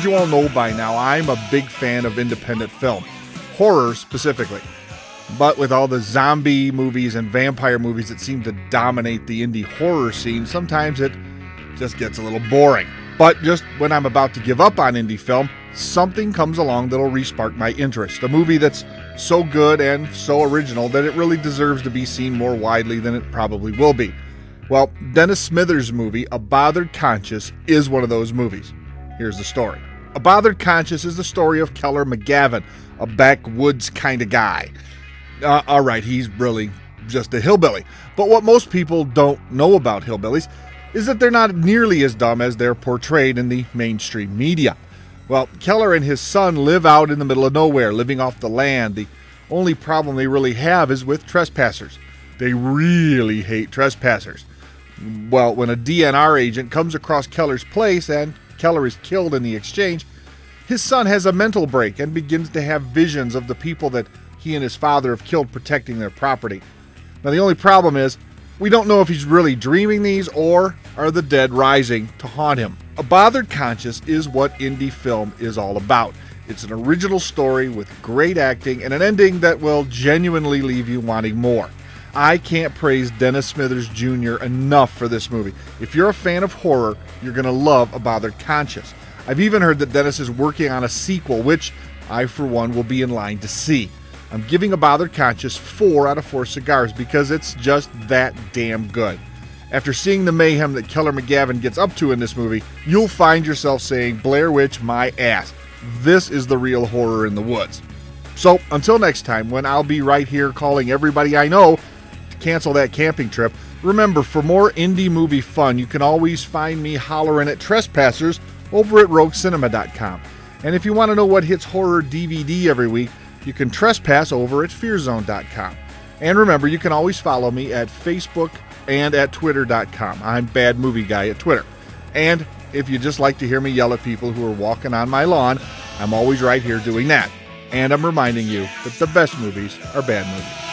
As you all know by now, I'm a big fan of independent film, horror specifically. But with all the zombie movies and vampire movies that seem to dominate the indie horror scene, sometimes it just gets a little boring. But just when I'm about to give up on indie film, something comes along that'll respark my interest. A movie that's so good and so original that it really deserves to be seen more widely than it probably will be. Well, Dennis Smithers' movie, A Bothered Conscience, is one of those movies. Here's the story. A Bothered Conscience is the story of Keller McGavin, a backwoods kind of guy. Alright, he's really just a hillbilly. But what most people don't know about hillbillies is that they're not nearly as dumb as they're portrayed in the mainstream media. Well, Keller and his son live out in the middle of nowhere, living off the land. The only problem they really have is with trespassers. They really hate trespassers. Well, when a DNR agent comes across Keller's place and Keller is killed in the exchange, his son has a mental break and begins to have visions of the people that he and his father have killed protecting their property. Now, the only problem is, we don't know if he's really dreaming these or are the dead rising to haunt him. A Bothered Conscience is what indie film is all about. It's an original story with great acting and an ending that will genuinely leave you wanting more. I can't praise Dennis Smithers Jr. enough for this movie. If you're a fan of horror, you're going to love A Bothered Conscience. I've even heard that Dennis is working on a sequel, which I, for one, will be in line to see. I'm giving A Bothered Conscience 4 out of 4 cigars because it's just that damn good. After seeing the mayhem that Keller McGavin gets up to in this movie, you'll find yourself saying, Blair Witch my ass. This is the real horror in the woods. So, until next time, when I'll be right here calling everybody I know to cancel that camping trip, remember, for more indie movie fun, you can always find me hollering at trespassers over at roguecinema.com. And if you want to know what hits horror DVD every week, you can trespass over at fearzone.com. And remember, you can always follow me at Facebook and at twitter.com. I'm Bad Movie Guy at Twitter. And if you just like to hear me yell at people who are walking on my lawn, I'm always right here doing that. And I'm reminding you that the best movies are bad movies.